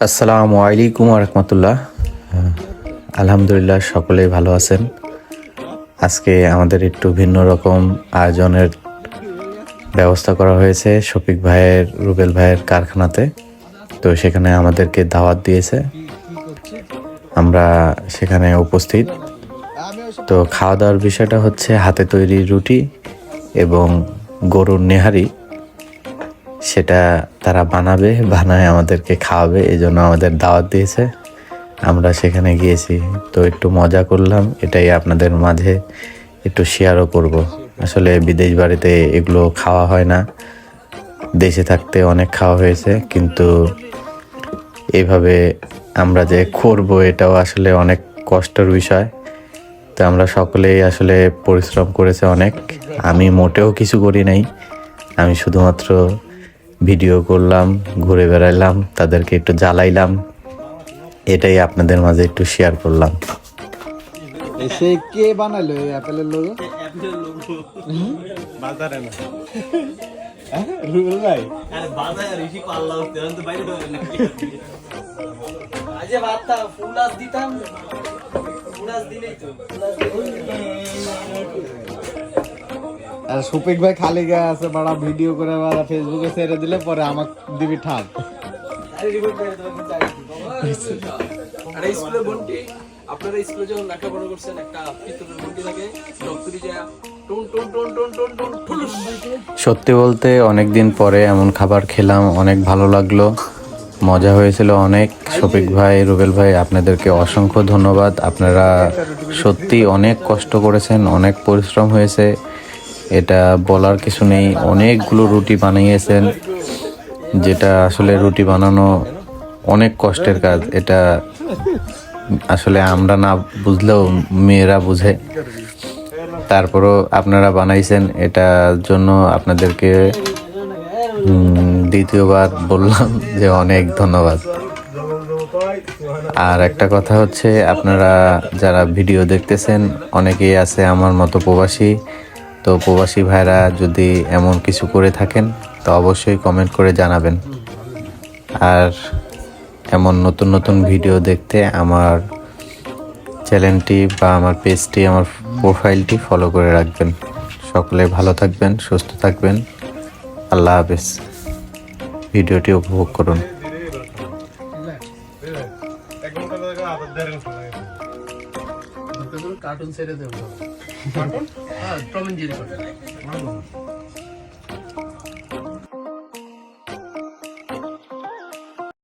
আসসালামু আলাইকুম রহমতুল্লাহ। আলহামদুলিল্লাহ, সকলেই ভালো আছেন। আজকে আমাদের একটু ভিন্ন রকম আয়োজনের ব্যবস্থা করা হয়েছে শফিক ভাইয়ের, রুবেল ভাইয়ের কারখানাতে। তো সেখানে আমাদেরকে দাওয়াত দিয়েছে, আমরা সেখানে উপস্থিত। তো খাওয়া দাওয়ার বিষয়টা হচ্ছে হাতে তৈরি রুটি এবং গরুর নেহারি, সেটা তারা বানায় আমাদেরকে খাওয়াবে, এই জন্য আমাদের দাওয়াত দিয়েছে। আমরা সেখানে গিয়েছি, তো একটু মজা করলাম, এটাই আপনাদের মাঝে একটু শেয়ারও করব। আসলে বিদেশ বাড়িতে এগুলো খাওয়া হয় না, দেশে থাকতে অনেক খাওয়া হয়েছে, কিন্তু এইভাবে আমরা যে করব এটাও আসলে অনেক কষ্টের বিষয়। তো আমরা সকলেই আসলে পরিশ্রম করেছে অনেক। আমি মোটেও কিছু করি নাই, আমি শুধুমাত্র ভিডিও করলাম, ঘুরে বেড়াইলাম, তাদেরকে একটু জ্বালাইলাম, এটাই আপনাদের মাঝে একটু শেয়ার করলাম। এসে কে বানালো এই অ্যাপেলের লোগো? বাজারে না রুবেল ভাই আরে বাজারে ঋষি পাল্লা উঠতে তো বাইরে ঢোকে না আজে বাতা ফুলাস দিতাম, ফুলাস দিলেই তো আর শফিক ভাই খালি গায়ে আছে, বড় ভিডিও করে বড় ফেসবুকে ছেড়ে দিলে পরে আমাকে দিবি ঠাক। আরে রিপোর্ট করে দেবো কিন্তু আরে স্কুলের বন্টি, আপনারা স্কুলে যখন লেখাপড়া করছেন একটা পিতলের বন্টি লাগে, ডক্টরি যায় টন টন টন টন টন টন ঠুলুস। সত্যি বলতে অনেক দিন পরে এমন খাবার খেলাম, অনেক ভালো লাগলো, মজা হয়েছিল অনেক। শফিক ভাই, রুবেল ভাই, আপনাদেরকে অসংখ্য ধন্যবাদ। আপনারা সত্যি অনেক কষ্ট করেছেন, অনেক পরিশ্রম হয়েছে, এটা বলার কিছু নেই। অনেকগুলো রুটি বানিয়েছেন, যেটা আসলে রুটি বানানো অনেক কষ্টের কাজ। এটা আসলে আমরা না বুঝলেও মেয়েরা বুঝে। তারপরও আপনারা বানাইছেন, এটার জন্য আপনাদেরকে দ্বিতীয়বার বললাম যে অনেক ধন্যবাদ। আর একটা কথা হচ্ছে, আপনারা যারা ভিডিও দেখতেছেন অনেকেই আছে আমার মতো প্রবাসী। তো প্রবাসী ভাইরা যদি এমন কিছু করে থাকেন তো অবশ্যই কমেন্ট করে জানাবেন। আর এমন নতুন নতুন ভিডিও দেখতে আমার চ্যানেলটি বা আমার পেজটি, আমার প্রোফাইলটি ফলো করে রাখবেন। সকলে ভালো থাকবেন, সুস্থ থাকবেন। আল্লাহ হাফেজ। ভিডিওটি উপভোগ করুন। কার্টুন ছেড়ে দেবো, টম এন্ড জেরি কার্টুন।